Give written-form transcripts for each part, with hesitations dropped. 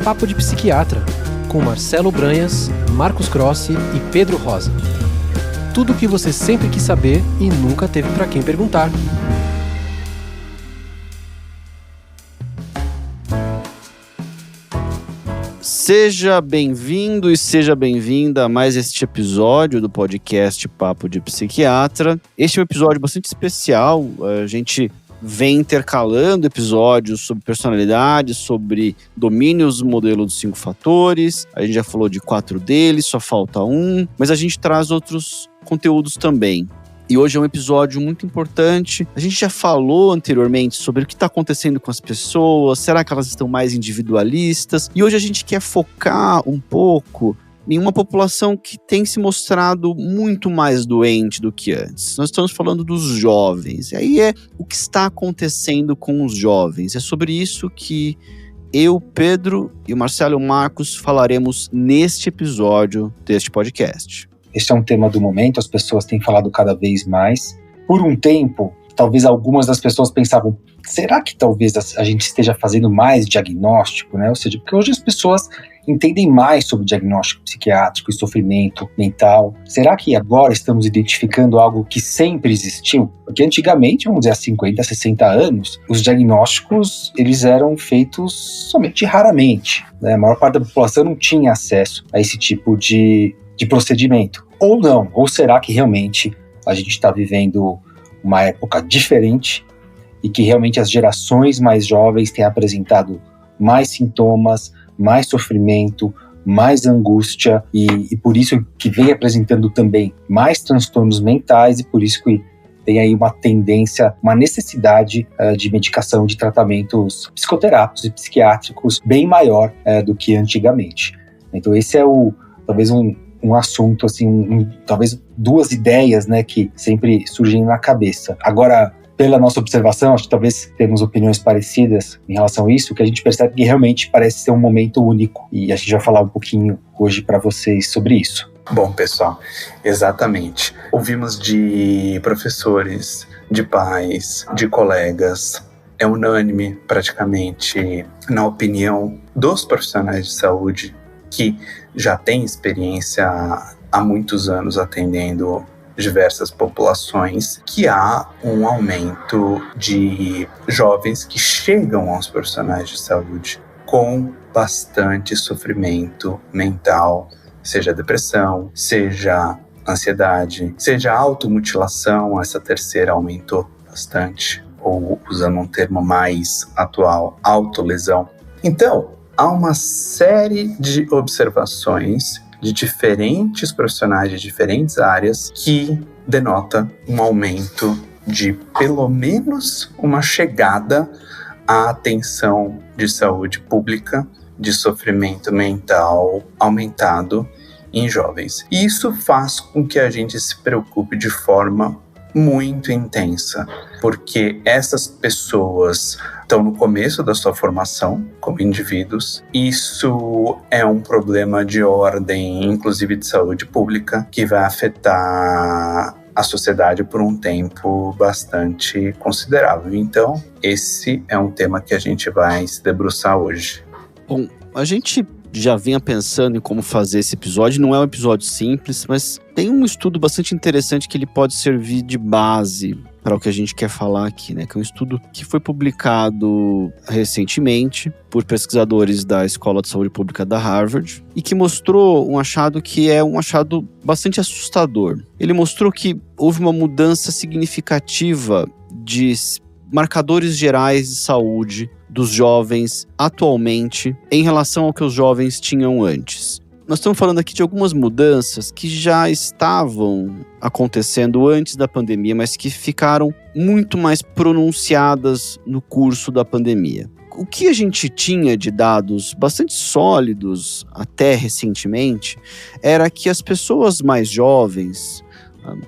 Papo de Psiquiatra, com Marcelo Branhas, Marcos Crossi e Pedro Rosa. Tudo o que você sempre quis saber e nunca teve para quem perguntar. Seja bem-vindo e seja bem-vinda a mais este episódio do podcast Papo de Psiquiatra. Este é um episódio bastante especial. A gente vem intercalando episódios sobre personalidade, sobre domínios do modelo dos 5 fatores. A gente já falou de 4 deles, só falta um. Mas a gente traz outros conteúdos também. E hoje é um episódio muito importante. A gente já falou anteriormente sobre o que está acontecendo com as pessoas, será que elas estão mais individualistas? E hoje a gente quer focar um pouco em uma população que tem se mostrado muito mais doente do que antes. Nós estamos falando dos jovens. E aí é o que está acontecendo com os jovens. É sobre isso que eu, Pedro e o Marcelo e o Marcos falaremos neste episódio deste podcast. Este é um tema do momento, as pessoas têm falado cada vez mais. Por um tempo, talvez algumas das pessoas pensavam, será que talvez a gente esteja fazendo mais diagnóstico, né? Ou seja, porque hoje as pessoas entendem mais sobre diagnóstico psiquiátrico e sofrimento mental. Será que agora estamos identificando algo que sempre existiu? Porque antigamente, vamos dizer, há 50, 60 anos, os diagnósticos eles eram feitos somente raramente, né? A maior parte da população não tinha acesso a esse tipo de procedimento. Ou não, ou será que realmente a gente está vivendo uma época diferente e que realmente as gerações mais jovens têm apresentado mais sintomas, mais sofrimento, mais angústia e por isso que vem apresentando também mais transtornos mentais e por isso que tem aí uma tendência, uma necessidade de medicação, de tratamentos psicoterápicos e psiquiátricos bem maior do que antigamente. Então esse é talvez um assunto, assim, talvez 2 ideias, né, que sempre surgem na cabeça. Agora, pela nossa observação, acho que talvez temos opiniões parecidas em relação a isso, que a gente percebe que realmente parece ser um momento único. E a gente vai falar um pouquinho hoje para vocês sobre isso. Bom, pessoal, exatamente. Ouvimos de professores, de pais, de colegas. É unânime, praticamente, na opinião dos profissionais de saúde que já têm experiência há muitos anos atendendo diversas populações, que há um aumento de jovens que chegam aos profissionais de saúde com bastante sofrimento mental, seja depressão, seja ansiedade, seja automutilação, essa terceira aumentou bastante, ou usando um termo mais atual, autolesão. Então, há uma série de observações de diferentes profissionais de diferentes áreas que denota um aumento de pelo menos uma chegada à atenção de saúde pública de sofrimento mental aumentado em jovens. E isso faz com que a gente se preocupe de forma muito intensa, porque essas pessoas estão no começo da sua formação como indivíduos. Isso é um problema de ordem, inclusive de saúde pública, que vai afetar a sociedade por um tempo bastante considerável. Então, esse é um tema que a gente vai se debruçar hoje. Bom, a gente já vinha pensando em como fazer esse episódio. Não é um episódio simples, mas tem um estudo bastante interessante que ele pode servir de base para o que a gente quer falar aqui, né? Que é um estudo que foi publicado recentemente por pesquisadores da Escola de Saúde Pública da Harvard e que mostrou um achado que é um achado bastante assustador. Ele mostrou que houve uma mudança significativa de marcadores gerais de saúde dos jovens atualmente em relação ao que os jovens tinham antes. Nós estamos falando aqui de algumas mudanças que já estavam acontecendo antes da pandemia, mas que ficaram muito mais pronunciadas no curso da pandemia. O que a gente tinha de dados bastante sólidos até recentemente era que as pessoas mais jovens,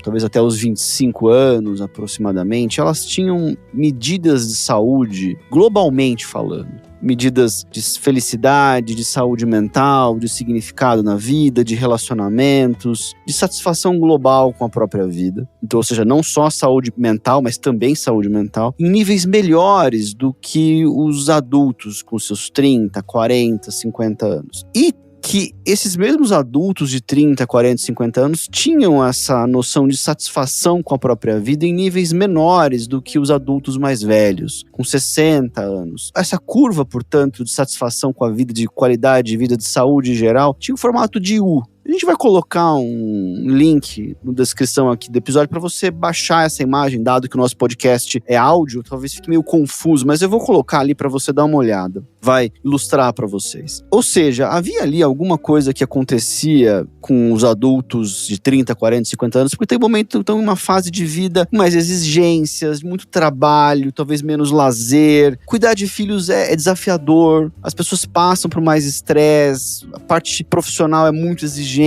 talvez até os 25 anos aproximadamente, elas tinham medidas de saúde, globalmente falando. Medidas de felicidade, de saúde mental, de significado na vida, de relacionamentos, de satisfação global com a própria vida. Então, ou seja, não só saúde mental, mas também saúde mental, em níveis melhores do que os adultos com seus 30, 40, 50 anos. E que esses mesmos adultos de 30, 40, 50 anos tinham essa noção de satisfação com a própria vida em níveis menores do que os adultos mais velhos, com 60 anos. Essa curva, portanto, de satisfação com a vida, de qualidade de vida, de saúde em geral, tinha o formato de U. A gente vai colocar um link na descrição aqui do episódio para você baixar essa imagem, dado que o nosso podcast é áudio, talvez fique meio confuso, mas eu vou colocar ali para você dar uma olhada. Vai ilustrar para vocês. Ou seja, havia ali alguma coisa que acontecia com os adultos de 30, 40, 50 anos, porque tem um momento, estão em uma fase de vida com mais exigências, muito trabalho, talvez menos lazer. Cuidar de filhos é desafiador, as pessoas passam por mais estresse, a parte profissional é muito exigente,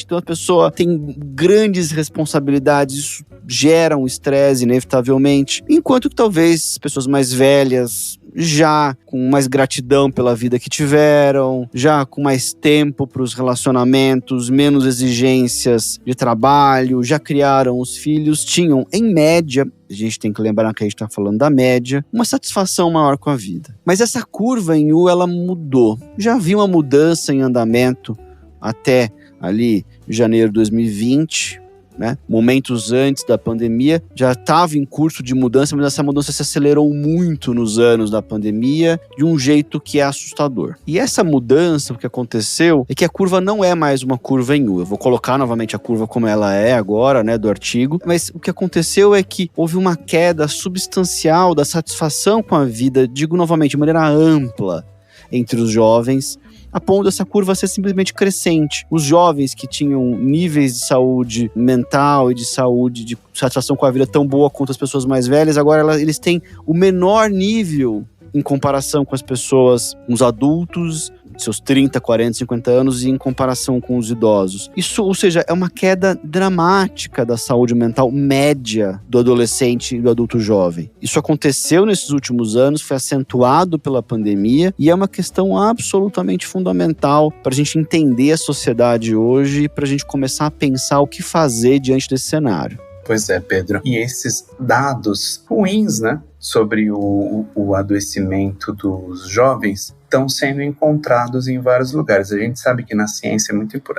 então a pessoa tem grandes responsabilidades, isso gera um estresse inevitavelmente, enquanto que talvez pessoas mais velhas, já com mais gratidão pela vida que tiveram, já com mais tempo para os relacionamentos, menos exigências de trabalho, já criaram os filhos, tinham, em média, a gente tem que lembrar que a gente está falando da média, uma satisfação maior com a vida. Mas essa curva em U, ela mudou. Já havia uma mudança em andamento até ali janeiro de 2020, né? Momentos antes da pandemia, já estava em curso de mudança, mas essa mudança se acelerou muito nos anos da pandemia, de um jeito que é assustador. E essa mudança, o que aconteceu, é que a curva não é mais uma curva em U. Eu vou colocar novamente a curva como ela é agora, né, do artigo, mas o que aconteceu é que houve uma queda substancial da satisfação com a vida, digo novamente, de maneira ampla, entre os jovens, a ponto dessa curva ser simplesmente crescente. Os jovens que tinham níveis de saúde mental e de saúde, de satisfação com a vida tão boa quanto as pessoas mais velhas, agora eles têm o menor nível em comparação com as pessoas, com os adultos, seus 30, 40, 50 anos, e em comparação com os idosos. Isso, ou seja, é uma queda dramática da saúde mental média do adolescente e do adulto jovem. Isso aconteceu nesses últimos anos, foi acentuado pela pandemia, e é uma questão absolutamente fundamental para a gente entender a sociedade hoje e para a gente começar a pensar o que fazer diante desse cenário. Pois é, Pedro. E esses dados ruins, né, sobre o adoecimento dos jovens estão sendo encontrados em vários lugares. A gente sabe que na ciência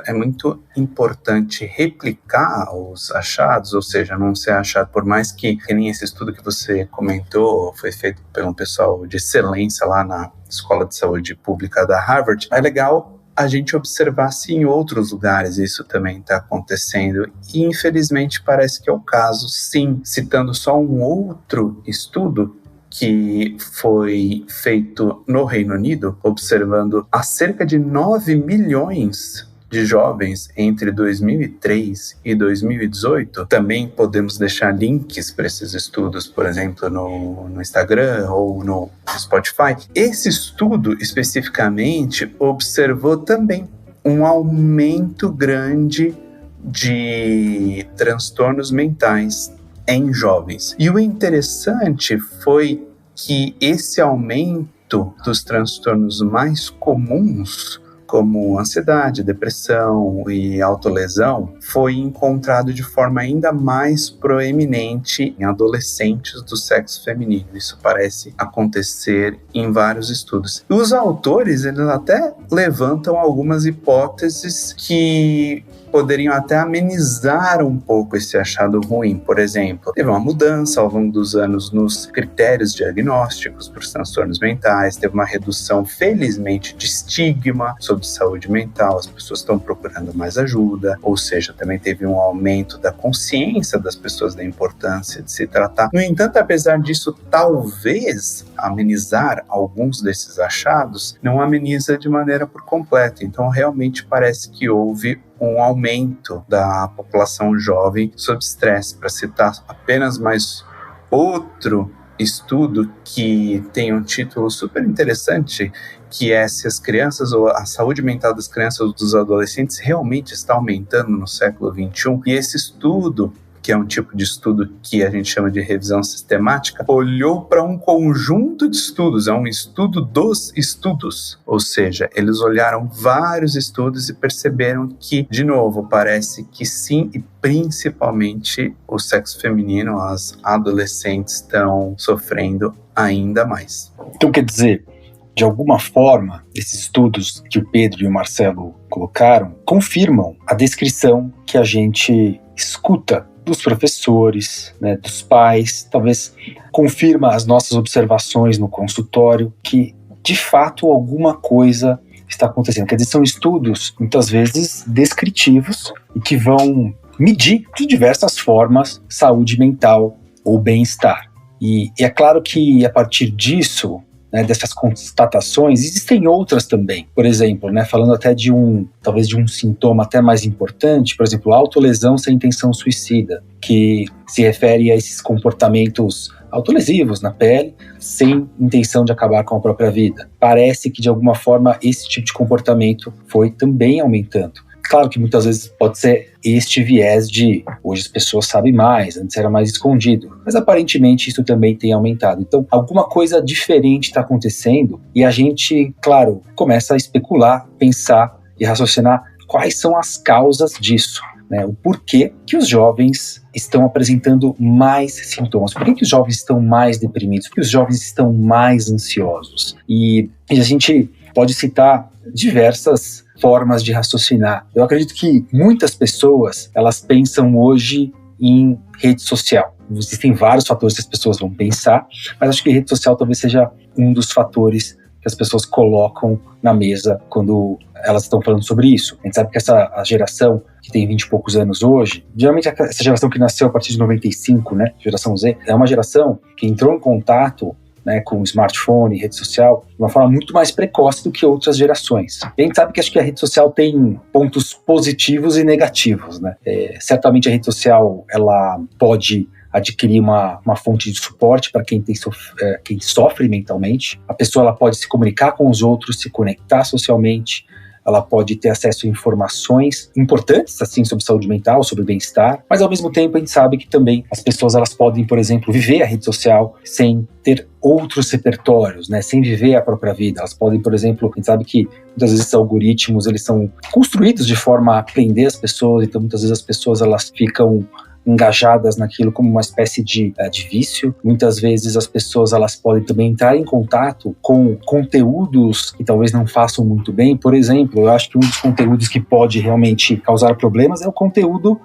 é muito importante replicar os achados, ou seja, não ser achado, por mais que nem esse estudo que você comentou, foi feito por um pessoal de excelência lá na Escola de Saúde Pública da Harvard, é legal a gente observar se em outros lugares isso também está acontecendo, e infelizmente parece que é o caso, sim. Citando só um outro estudo que foi feito no Reino Unido, observando a cerca de 9 milhões de jovens entre 2003 e 2018. Também podemos deixar links para esses estudos, por exemplo, no Instagram ou no Spotify. Esse estudo, especificamente, observou também um aumento grande de transtornos mentais em jovens. E o interessante foi que esse aumento dos transtornos mais comuns, como ansiedade, depressão e autolesão, foi encontrado de forma ainda mais proeminente em adolescentes do sexo feminino. Isso parece acontecer em vários estudos. E os autores, eles até levantam algumas hipóteses que poderiam até amenizar um pouco esse achado ruim. Por exemplo, teve uma mudança ao longo dos anos nos critérios diagnósticos para os transtornos mentais, teve uma redução, felizmente, de estigma sobre saúde mental, as pessoas estão procurando mais ajuda, ou seja, também teve um aumento da consciência das pessoas da importância de se tratar. No entanto, apesar disso, talvez amenizar alguns desses achados, não ameniza de maneira por completo. Então, realmente parece que houve um aumento da população jovem sob estresse. Para citar apenas mais outro estudo que tem um título super interessante, que é se as crianças ou a saúde mental das crianças ou dos adolescentes realmente está aumentando no século XXI. E esse estudo, que é um tipo de estudo que a gente chama de revisão sistemática, olhou para um conjunto de estudos, é um estudo dos estudos, ou seja, eles olharam vários estudos e perceberam que, de novo, parece que sim, e principalmente o sexo feminino, as adolescentes estão sofrendo ainda mais. Então, quer dizer, de alguma forma, esses estudos que o Pedro e o Marcelo colocaram confirmam a descrição que a gente escuta dos professores, né, dos pais, talvez confirma as nossas observações no consultório, que de fato alguma coisa está acontecendo. Quer dizer, são estudos muitas vezes descritivos e que vão medir de diversas formas saúde mental ou bem-estar. E é claro que a partir disso, né, dessas constatações, existem outras também. Por exemplo, né, falando até talvez de um sintoma até mais importante, por exemplo, autolesão sem intenção suicida, que se refere a esses comportamentos autolesivos na pele, sem intenção de acabar com a própria vida. Parece que, de alguma forma, esse tipo de comportamento foi também aumentando. Claro que muitas vezes pode ser este viés de hoje as pessoas sabem mais, antes era mais escondido, mas aparentemente isso também tem aumentado. Então, alguma coisa diferente está acontecendo e a gente, claro, começa a especular, pensar e raciocinar quais são as causas disso, né? O porquê que os jovens estão apresentando mais sintomas, por que os jovens estão mais deprimidos, por que os jovens estão mais ansiosos. E a gente pode citar diversas formas de raciocinar. Eu acredito que muitas pessoas, elas pensam hoje em rede social. Existem vários fatores que as pessoas vão pensar, mas acho que rede social talvez seja um dos fatores que as pessoas colocam na mesa quando elas estão falando sobre isso. A gente sabe que a geração que tem 20 e poucos anos hoje, geralmente essa geração que nasceu a partir de 95, né, geração Z, é uma geração que entrou em contato, né, com o smartphone, rede social, de uma forma muito mais precoce do que outras gerações. E a gente sabe que acho que a rede social tem pontos positivos e negativos, né? Certamente a rede social, ela pode adquirir uma fonte de suporte para quem sofre mentalmente. A pessoa, ela pode se comunicar com os outros, se conectar socialmente, ela pode ter acesso a informações importantes, assim, sobre saúde mental, sobre bem-estar, mas ao mesmo tempo a gente sabe que também as pessoas, elas podem, por exemplo, viver a rede social sem ter outros repertórios, né, sem viver a própria vida. Elas podem, por exemplo, a gente sabe que muitas vezes esses algoritmos, eles são construídos de forma a prender as pessoas, então muitas vezes as pessoas, elas ficam engajadas naquilo como uma espécie de vício. Muitas vezes as pessoas, elas podem também entrar em contato com conteúdos que talvez não façam muito bem. Por exemplo, eu acho que um dos conteúdos que pode realmente causar problemas é o conteúdo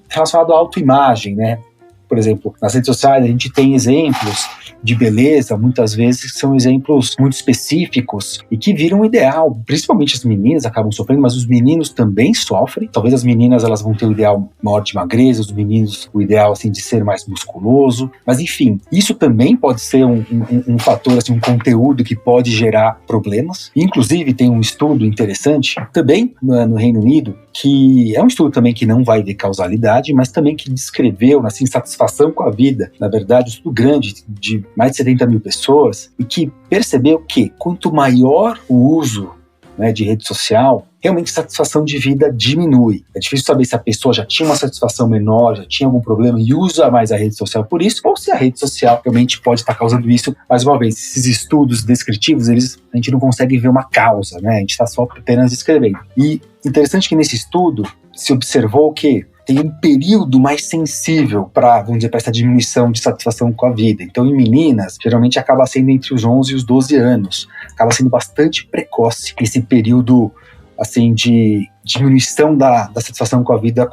relacionado à autoimagem, né? Por exemplo, nas redes sociais a gente tem exemplos de beleza, muitas vezes são exemplos muito específicos e que viram um ideal. Principalmente as meninas acabam sofrendo, mas os meninos também sofrem. Talvez as meninas, elas vão ter o ideal maior de magreza, os meninos o ideal, assim, de ser mais musculoso. Mas enfim, isso também pode ser um fator, assim, um conteúdo que pode gerar problemas. Inclusive tem um estudo interessante também no Reino Unido, que é um estudo também que não vai ver causalidade, mas também que descreveu, assim, insatisfação com a vida. Na verdade, um estudo grande de mais de 70 mil pessoas, e que percebeu que quanto maior o uso, né, de rede social, realmente a satisfação de vida diminui. É difícil saber se a pessoa já tinha uma satisfação menor, já tinha algum problema e usa mais a rede social por isso, ou se a rede social realmente pode estar causando isso. Mais uma vez, esses estudos descritivos, a gente não consegue ver uma causa, né? A gente está só apenas descrevendo. E interessante que nesse estudo se observou que tem um período mais sensível para, vamos dizer, para essa diminuição de satisfação com a vida. Então, em meninas, geralmente acaba sendo entre os 11 e os 12 anos. Acaba sendo bastante precoce esse período, assim, de diminuição da satisfação com a vida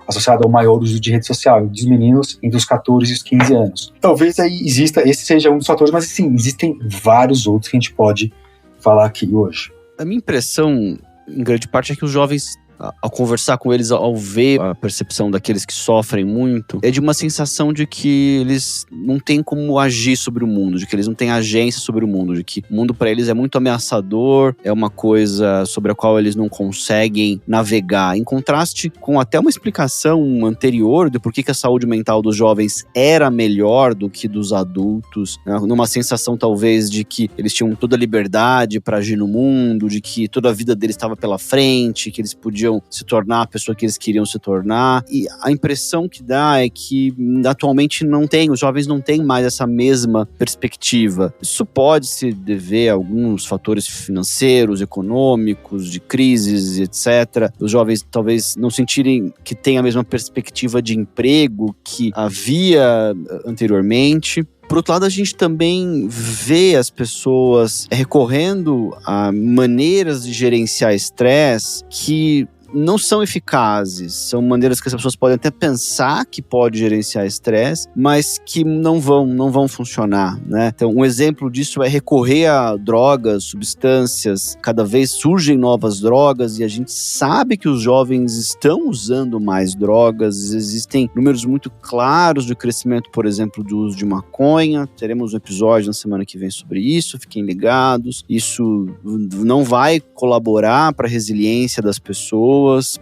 associado ao maior uso de rede social, dos meninos entre os 14 e os 15 anos. Talvez aí esse seja um dos fatores, mas sim, existem vários outros que a gente pode falar aqui hoje. A minha impressão, em grande parte, é que os jovens ao conversar com eles, ao ver a percepção daqueles que sofrem muito, é de uma sensação de que eles não têm como agir sobre o mundo, de que eles não têm agência sobre o mundo, de que o mundo para eles é muito ameaçador, é uma coisa sobre a qual eles não conseguem navegar. Em contraste com até uma explicação anterior de por que a saúde mental dos jovens era melhor do que dos adultos, né? Numa sensação talvez de que eles tinham toda a liberdade para agir no mundo, de que toda a vida deles estava pela frente, que eles podiam se tornar a pessoa que eles queriam se tornar. E a impressão que dá é que atualmente os jovens não têm mais essa mesma perspectiva. Isso pode se dever a alguns fatores financeiros, econômicos, de crises, etc. Os jovens talvez não sentirem que têm a mesma perspectiva de emprego que havia anteriormente. Por outro lado, a gente também vê as pessoas recorrendo a maneiras de gerenciar estresse que não são eficazes. São maneiras que as pessoas podem até pensar que pode gerenciar estresse, mas que não vão funcionar, né? Então, um exemplo disso é recorrer a drogas, substâncias. Cada vez surgem novas drogas e a gente sabe que os jovens estão usando mais drogas. Existem números muito claros de crescimento, por exemplo, do uso de maconha. Teremos um episódio na semana que vem sobre isso, fiquem ligados. Isso não vai colaborar para a resiliência das pessoas,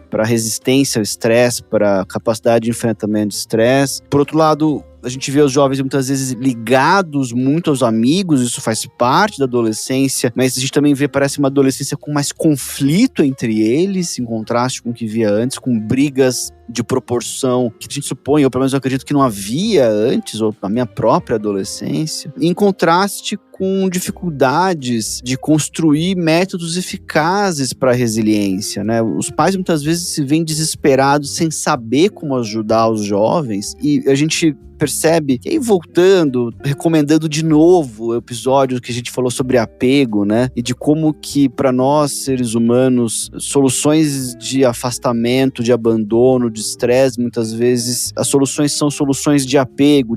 para a resistência ao estresse, para a capacidade de enfrentamento de estresse. Por outro lado, a gente vê os jovens muitas vezes ligados muito aos amigos, isso faz parte da adolescência, mas a gente também vê, parece uma adolescência com mais conflito entre eles, em contraste com o que via antes, com brigas de proporção que a gente supõe, ou pelo menos eu acredito que não havia antes, ou na minha própria adolescência, em contraste com dificuldades de construir métodos eficazes para a resiliência, né? Os pais muitas vezes se veem desesperados sem saber como ajudar os jovens, e a gente percebe, e aí voltando, recomendando de novo o episódio que a gente falou sobre apego, né? E de como que para nós, seres humanos, soluções de afastamento, de abandono, de estresse, muitas vezes as soluções são soluções de apego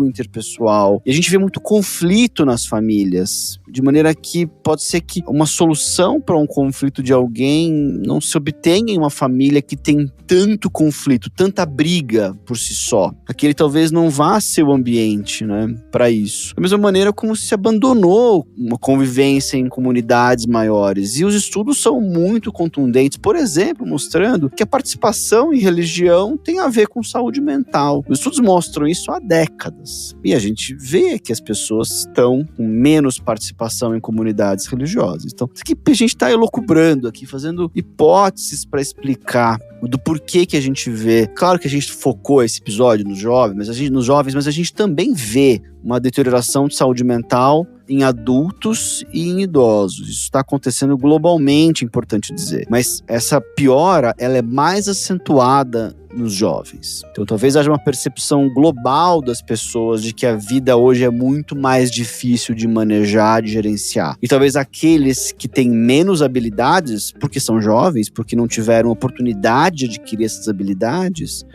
interpessoal. E a gente vê muito conflito nas famílias, de maneira que pode ser que uma solução para um conflito de alguém não se obtenha em uma família que tem tanto conflito, tanta briga por si só. Aquele talvez não vá ser o ambiente, né, para isso. Da mesma maneira como se abandonou uma convivência em comunidades maiores. E os estudos são muito contundentes, por exemplo, mostrando que a participação em religião tem a ver com saúde mental. Os estudos mostram isso há décadas. E a gente vê que as pessoas estão com menos participação em comunidades religiosas. Então, isso aqui a gente está elucubrando aqui, fazendo hipóteses para explicar do porquê que a gente vê. Claro que a gente focou esse episódio nos jovens, mas a gente também vê uma deterioração de saúde mental em adultos e em idosos. Isso está acontecendo globalmente, é importante dizer. Mas essa piora, ela é mais acentuada nos jovens. Então talvez haja uma percepção global das pessoas de que a vida hoje é muito mais difícil de manejar, de gerenciar. E talvez aqueles que têm menos habilidades, porque são jovens, porque não tiveram oportunidade de adquirir essas habilidades,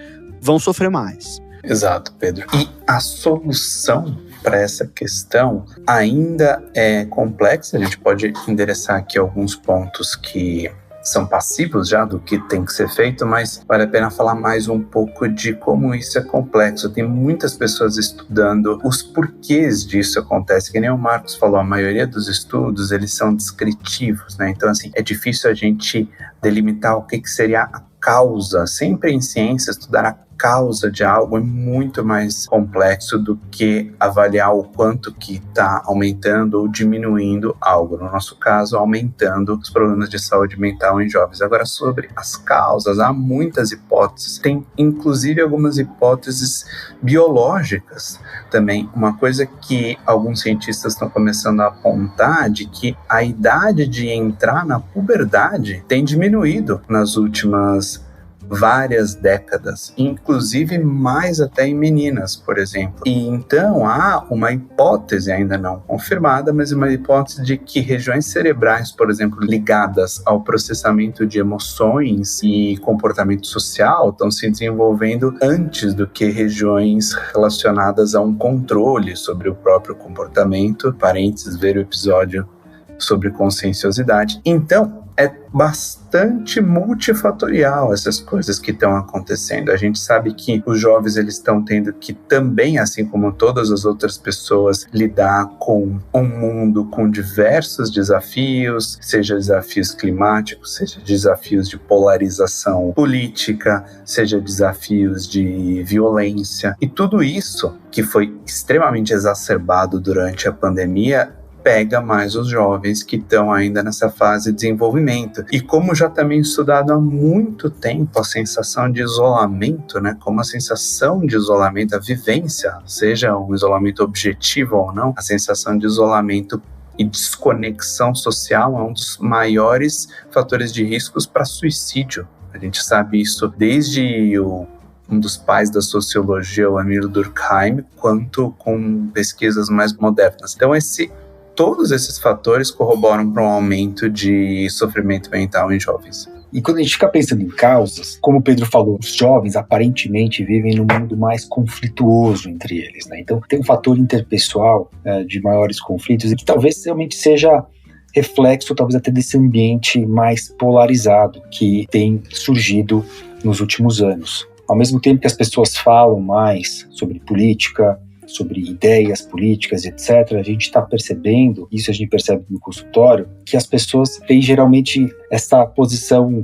vão sofrer mais. Exato, Pedro. E a solução para essa questão ainda é complexa. A gente pode endereçar aqui alguns pontos que são passivos já do que tem que ser feito, mas vale a pena falar mais um pouco de como isso é complexo. Tem muitas pessoas estudando os porquês disso acontece. Que nem o Marcos falou, a maioria dos estudos, eles são descritivos, né? Então, assim, é difícil a gente delimitar o que seria a causa. Sempre em ciência, estudar a causa de algo é muito mais complexo do que avaliar o quanto que está aumentando ou diminuindo algo. No nosso caso, aumentando os problemas de saúde mental em jovens. Agora, sobre as causas, há muitas hipóteses. Tem, inclusive, algumas hipóteses biológicas também. Uma coisa que alguns cientistas estão começando a apontar de que a idade de entrar na puberdade tem diminuído nas últimas várias décadas, inclusive mais até em meninas, por exemplo. E então há uma hipótese ainda não confirmada, mas uma hipótese de que regiões cerebrais, por exemplo, ligadas ao processamento de emoções e comportamento social estão se desenvolvendo antes do que regiões relacionadas a um controle sobre o próprio comportamento. Parênteses, ver o episódio sobre conscienciosidade. Então, é bastante multifatorial essas coisas que estão acontecendo. A gente sabe que os jovens eles estão tendo que também, assim como todas as outras pessoas, lidar com um mundo com diversos desafios, seja desafios climáticos, seja desafios de polarização política, seja desafios de violência. E tudo isso, que foi extremamente exacerbado durante a pandemia, pega mais os jovens que estão ainda nessa fase de desenvolvimento. E como já também estudado há muito tempo, a sensação de isolamento, né? Como a sensação de isolamento, a vivência, seja um isolamento objetivo ou não, a sensação de isolamento e desconexão social é um dos maiores fatores de riscos para suicídio. A gente sabe isso desde um dos pais da sociologia, o Emil Durkheim, quanto com pesquisas mais modernas. Então, todos esses fatores corroboram para um aumento de sofrimento mental em jovens. E quando a gente fica pensando em causas, como o Pedro falou, os jovens aparentemente vivem num mundo mais conflituoso entre eles, né? Então tem um fator interpessoal de maiores conflitos e que talvez realmente seja reflexo, talvez até desse ambiente mais polarizado que tem surgido nos últimos anos. Ao mesmo tempo que as pessoas falam mais sobre política, sobre ideias políticas, etc., a gente está percebendo, isso a gente percebe no consultório, que as pessoas têm geralmente essa posição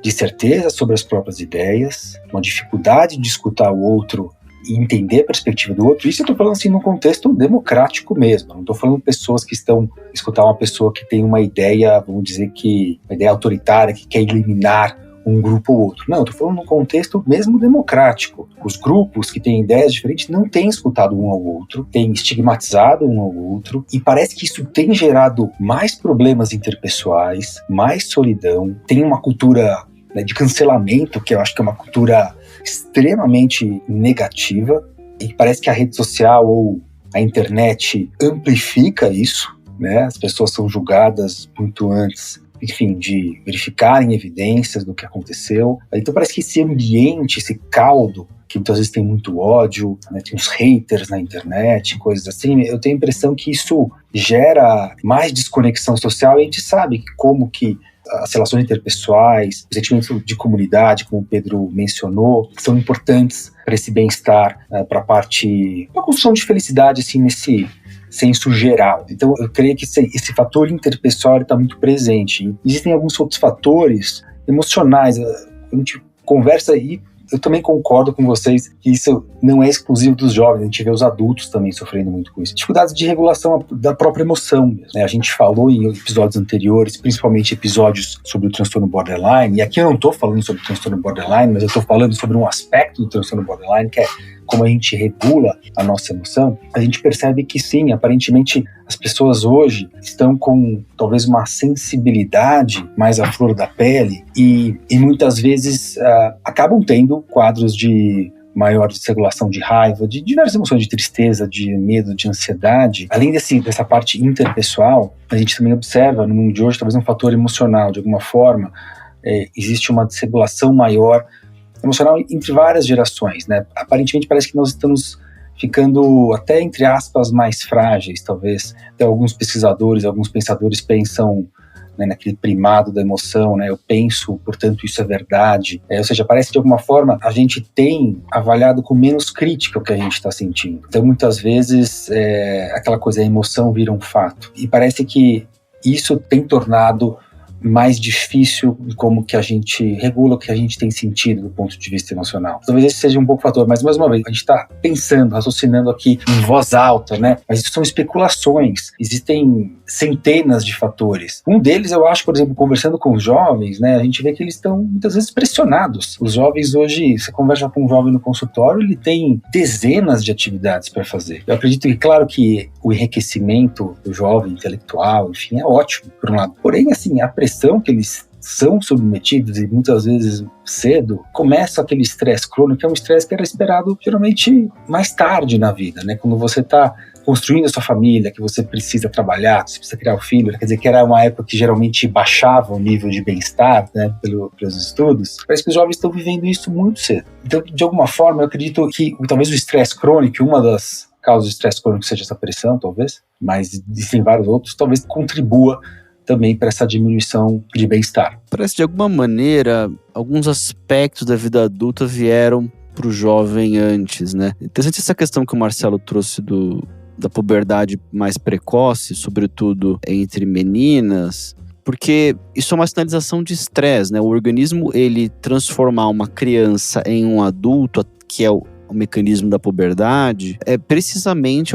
de certeza sobre as próprias ideias, uma dificuldade de escutar o outro e entender a perspectiva do outro. Isso eu estou falando assim num contexto democrático mesmo, não estou falando pessoas que estão escutar uma pessoa que tem uma ideia, vamos dizer que uma ideia autoritária, que quer eliminar um grupo ou outro. Não, eu estou falando num contexto mesmo democrático. Os grupos que têm ideias diferentes não têm escutado um ao outro, têm estigmatizado um ao outro, e parece que isso tem gerado mais problemas interpessoais, mais solidão, tem uma cultura, né, de cancelamento, que eu acho que é uma cultura extremamente negativa, e parece que a rede social ou a internet amplifica isso, né? As pessoas são julgadas muito antes, enfim, de verificarem evidências do que aconteceu. Então parece que esse ambiente, esse caldo, que muitas vezes tem muito ódio, né, tem uns haters na internet, coisas assim, eu tenho a impressão que isso gera mais desconexão social, e a gente sabe que como que as relações interpessoais, os sentimentos de comunidade, como o Pedro mencionou, são importantes para esse bem-estar, para a construção de felicidade, assim, nesse senso geral. Então, eu creio que esse fator interpessoal está muito presente. Existem alguns outros fatores emocionais. A gente conversa e eu também concordo com vocês que isso não é exclusivo dos jovens, a gente vê os adultos também sofrendo muito com isso. Dificuldades de regulação da própria emoção, né? A gente falou em episódios anteriores, principalmente episódios sobre o transtorno borderline, e aqui eu não estou falando sobre o transtorno borderline, mas eu estou falando sobre um aspecto do transtorno borderline, que é como a gente regula a nossa emoção. A gente percebe que sim, aparentemente as pessoas hoje estão com talvez uma sensibilidade mais à flor da pele e muitas vezes acabam tendo quadros de maior desregulação de raiva, de diversas emoções, de tristeza, de medo, de ansiedade. Além dessa parte interpessoal, a gente também observa no mundo de hoje talvez um fator emocional, de alguma forma, existe uma desregulação maior emocional entre várias gerações, né? Aparentemente parece que nós estamos ficando até, entre aspas, mais frágeis, talvez. Até alguns pesquisadores, alguns pensadores pensam, né, naquele primado da emoção, né? Eu penso, portanto isso é verdade. Ou seja, parece que de alguma forma a gente tem avaliado com menos crítica o que a gente está sentindo. Então muitas vezes aquela coisa, a emoção vira um fato. E parece que isso tem tornado mais difícil como que a gente regula o que a gente tem sentido do ponto de vista emocional. Talvez esse seja um pouco fator, mas mais uma vez, a gente está pensando, raciocinando aqui em voz alta, né? Mas isso são especulações, existem centenas de fatores. Um deles, eu acho, por exemplo, conversando com os jovens, né? A gente vê que eles estão muitas vezes pressionados. Os jovens hoje, você conversa com um jovem no consultório, ele tem dezenas de atividades para fazer. Eu acredito que, claro que o enriquecimento do jovem intelectual, enfim, é ótimo, por um lado. Porém, assim, a pressão que eles são submetidos, e muitas vezes cedo, começa aquele estresse crônico, que é um estresse que era esperado geralmente mais tarde na vida, né? Quando você está construindo a sua família, que você precisa trabalhar, que você precisa criar um filho, quer dizer que era uma época que geralmente baixava o nível de bem-estar, né, pelos estudos. Parece que os jovens estão vivendo isso muito cedo. Então, de alguma forma, eu acredito que talvez o estresse crônico, uma das causas de estresse crônico seja essa pressão, talvez, mas existem vários outros, talvez contribua também para essa diminuição de bem-estar. Parece que de alguma maneira alguns aspectos da vida adulta vieram para o jovem antes, né? Interessante essa questão que o Marcelo trouxe da puberdade mais precoce, sobretudo entre meninas, porque isso é uma sinalização de estresse, né? O organismo, ele transformar uma criança em um adulto, que é o mecanismo da puberdade, é precisamente,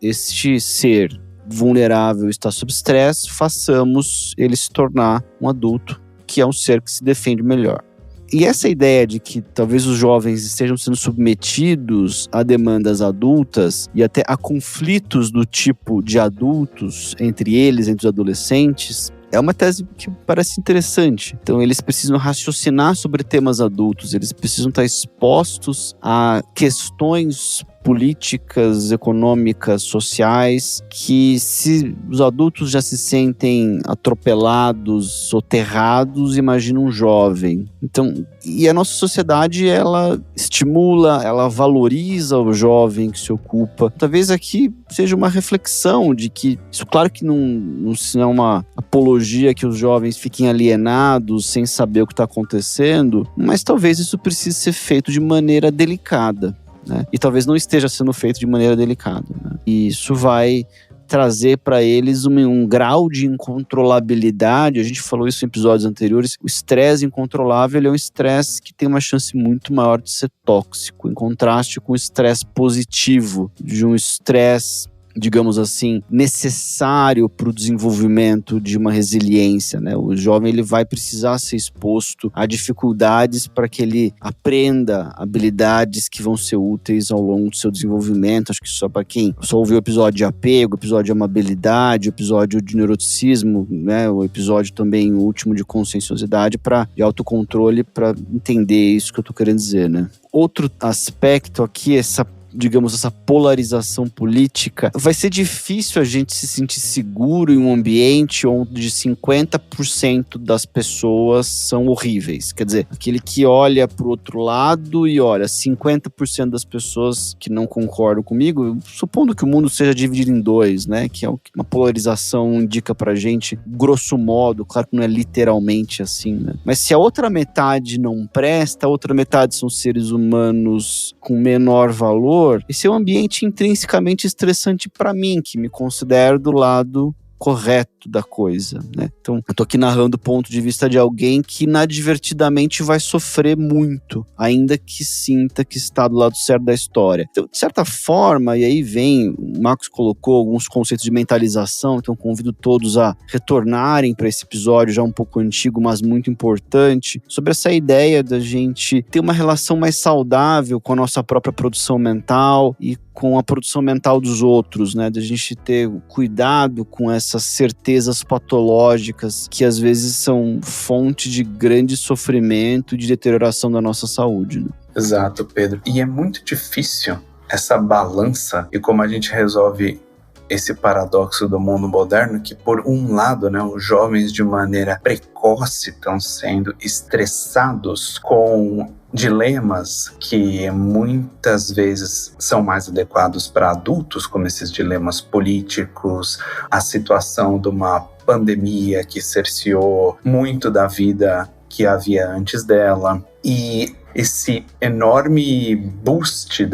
este ser vulnerável está sob estresse, façamos ele se tornar um adulto, que é um ser que se defende melhor. E essa ideia de que talvez os jovens estejam sendo submetidos a demandas adultas e até a conflitos do tipo de adultos entre eles, entre os adolescentes, é uma tese que parece interessante. Então, eles precisam raciocinar sobre temas adultos, eles precisam estar expostos a questões políticas, econômicas, sociais, que se os adultos já se sentem atropelados, soterrados, imagina um jovem. Então, e a nossa sociedade, ela estimula, ela valoriza o jovem que se ocupa. Talvez aqui seja uma reflexão de que, isso claro que não é uma apologia que os jovens fiquem alienados, sem saber o que está acontecendo, mas talvez isso precise ser feito de maneira delicada. Né? E talvez não esteja sendo feito de maneira delicada. Né? E isso vai trazer para eles um grau de incontrolabilidade. A gente falou isso em episódios anteriores. O estresse incontrolável é um estresse que tem uma chance muito maior de ser tóxico, em contraste com o estresse positivo, de um estresse, digamos assim, necessário para o desenvolvimento de uma resiliência, né? O jovem, ele vai precisar ser exposto a dificuldades para que ele aprenda habilidades que vão ser úteis ao longo do seu desenvolvimento. Acho que só para quem só ouviu o episódio de apego, o episódio de amabilidade, o episódio de neuroticismo, né? O episódio também, o último, de conscienciosidade, de autocontrole, para entender isso que eu estou querendo dizer, né? Outro aspecto aqui, essa polarização política, vai ser difícil a gente se sentir seguro em um ambiente onde 50% das pessoas são horríveis. Quer dizer, aquele que olha para o outro lado e olha, 50% das pessoas que não concordam comigo, supondo que o mundo seja dividido em dois, né? Que é o que uma polarização indica pra gente, grosso modo, claro que não é literalmente assim, né? Mas se a outra metade não presta, a outra metade são seres humanos com menor valor, esse é um ambiente intrinsecamente estressante para mim, que me considero do lado correto da coisa, né? Então, eu tô aqui narrando o ponto de vista de alguém que inadvertidamente vai sofrer muito, ainda que sinta que está do lado certo da história. Então, de certa forma, e aí o Marcos colocou alguns conceitos de mentalização, então convido todos a retornarem para esse episódio já um pouco antigo, mas muito importante, sobre essa ideia da gente ter uma relação mais saudável com a nossa própria produção mental e com a produção mental dos outros, né? Da gente ter cuidado com essas certezas patológicas que às vezes são fonte de grande sofrimento e de deterioração da nossa saúde, né? Exato, Pedro. E é muito difícil essa balança e como a gente resolve esse paradoxo do mundo moderno, que por um lado, né, os jovens de maneira precoce estão sendo estressados com dilemas que muitas vezes são mais adequados para adultos, como esses dilemas políticos, a situação de uma pandemia que cerceou muito da vida que havia antes dela, e esse enorme boost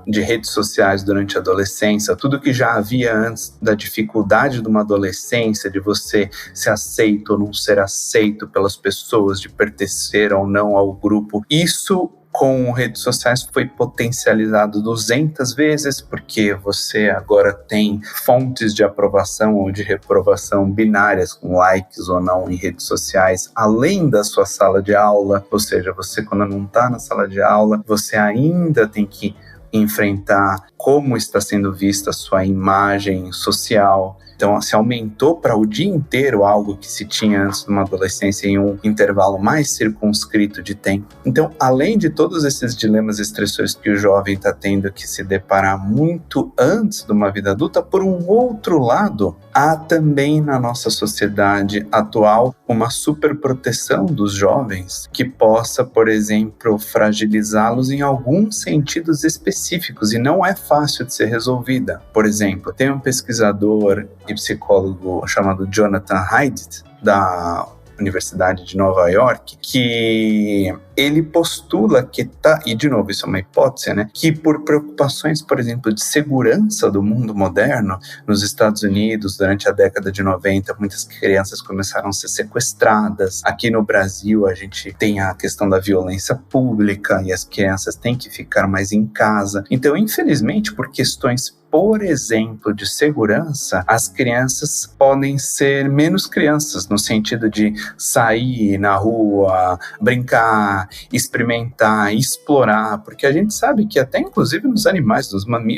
de redes sociais durante a adolescência, tudo que já havia antes da dificuldade de uma adolescência, de você ser aceito ou não ser aceito pelas pessoas, de pertencer ou não ao grupo, isso com redes sociais foi potencializado 200 vezes, porque você agora tem fontes de aprovação ou de reprovação binárias, com likes ou não em redes sociais, além da sua sala de aula. Ou seja, você, quando não está na sala de aula, você ainda tem que enfrentar como está sendo vista a sua imagem social. Então, se aumentou para o dia inteiro algo que se tinha antes de uma adolescência em um intervalo mais circunscrito de tempo. Então, além de todos esses dilemas e estressores que o jovem está tendo que se deparar muito antes de uma vida adulta, por um outro lado, há também na nossa sociedade atual uma superproteção dos jovens que possa, por exemplo, fragilizá-los em alguns sentidos específicos, e não é fácil de ser resolvida. Por exemplo, tem um pesquisador e psicólogo chamado Jonathan Haidt, da Universidade de Nova York, que ele postula que e de novo, isso é uma hipótese, né, que por preocupações, por exemplo, de segurança do mundo moderno, nos Estados Unidos, durante a década de 90, muitas crianças começaram a ser sequestradas. Aqui no Brasil, a gente tem a questão da violência pública e as crianças têm que ficar mais em casa. Então, infelizmente, por questões, por exemplo, de segurança, as crianças podem ser menos crianças, no sentido de sair na rua, brincar, experimentar, explorar, porque a gente sabe que até inclusive nos animais,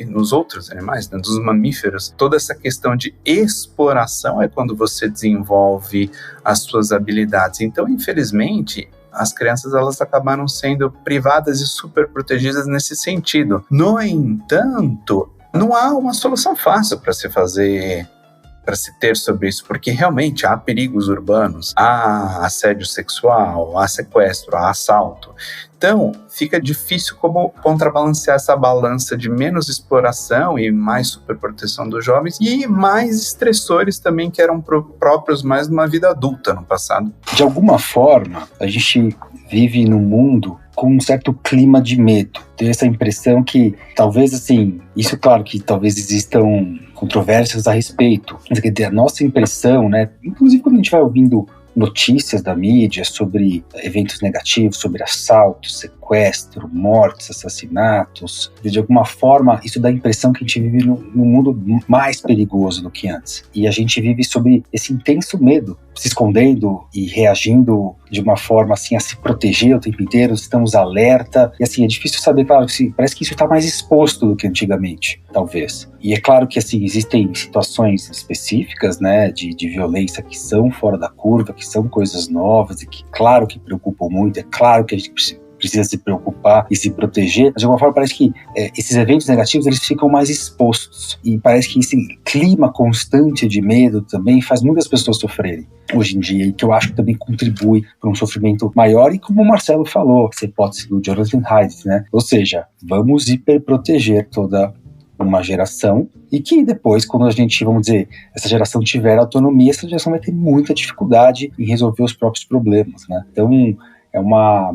nos outros animais, né, dos mamíferos, toda essa questão de exploração é quando você desenvolve as suas habilidades. Então, infelizmente, as crianças elas acabaram sendo privadas e super protegidas nesse sentido. No entanto, não há uma solução fácil para se ter sobre isso, porque realmente há perigos urbanos, há assédio sexual, há sequestro, há assalto. Então, fica difícil como contrabalancear essa balança de menos exploração e mais superproteção dos jovens e mais estressores também que eram próprios mais numa vida adulta no passado. De alguma forma, a gente vive num mundo com um certo clima de medo. Tenho essa impressão que talvez, assim, isso claro que talvez existam controvérsias a respeito, mas a nossa impressão, né, inclusive quando a gente vai ouvindo notícias da mídia sobre eventos negativos, sobre assaltos, sequestro, mortes, assassinatos, de alguma forma isso dá a impressão que a gente vive num mundo mais perigoso do que antes. E a gente vive sob esse intenso medo, se escondendo e reagindo de uma forma assim a se proteger o tempo inteiro, estamos alerta, e assim, é difícil saber, claro, parece que isso está mais exposto do que antigamente, talvez. E é claro que assim, existem situações específicas, né, de violência que são fora da curva, que são coisas novas e que, claro, que preocupam muito, é claro que a gente precisa se preocupar e se proteger, mas de alguma forma parece que esses eventos negativos eles ficam mais expostos e parece que esse clima constante de medo também faz muitas pessoas sofrerem hoje em dia, e que eu acho que também contribui para um sofrimento maior. E como o Marcelo falou, essa hipótese do Jonathan Haidt, né? Ou seja, vamos hiperproteger toda uma geração, e que depois, quando a gente, vamos dizer, essa geração tiver autonomia, essa geração vai ter muita dificuldade em resolver os próprios problemas, né? Então, é uma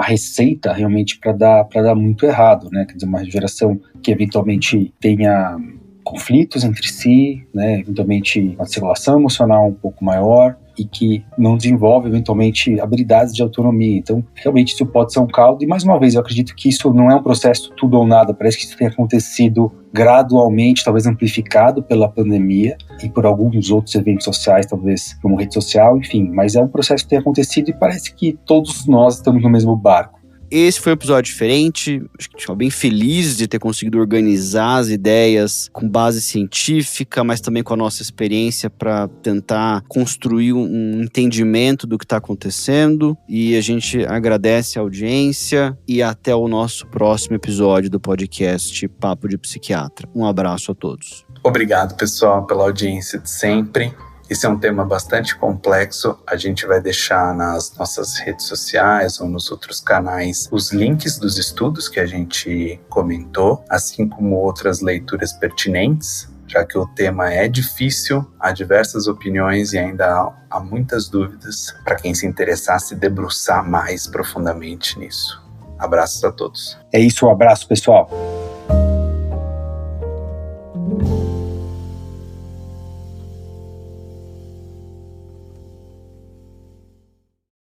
receita realmente para dar muito errado, né? Quer dizer, uma geração que eventualmente tenha conflitos entre si, né? Eventualmente uma desregulação emocional um pouco maior e que não desenvolve eventualmente habilidades de autonomia. Então, realmente isso pode ser um caldo. E mais uma vez, eu acredito que isso não é um processo tudo ou nada. Parece que isso tem acontecido gradualmente, talvez amplificado pela pandemia e por alguns outros eventos sociais, talvez como rede social, enfim. Mas é um processo que tem acontecido e parece que todos nós estamos no mesmo barco. Esse foi um episódio diferente, acho que estou bem feliz de ter conseguido organizar as ideias com base científica, mas também com a nossa experiência para tentar construir um entendimento do que está acontecendo. E a gente agradece a audiência e até o nosso próximo episódio do podcast Papo de Psiquiatra. Um abraço a todos. Obrigado, pessoal, pela audiência de sempre. Esse é um tema bastante complexo, a gente vai deixar nas nossas redes sociais ou nos outros canais os links dos estudos que a gente comentou, assim como outras leituras pertinentes, já que o tema é difícil, há diversas opiniões e ainda há muitas dúvidas para quem se interessar se debruçar mais profundamente nisso. Abraços a todos. É isso, um abraço, pessoal.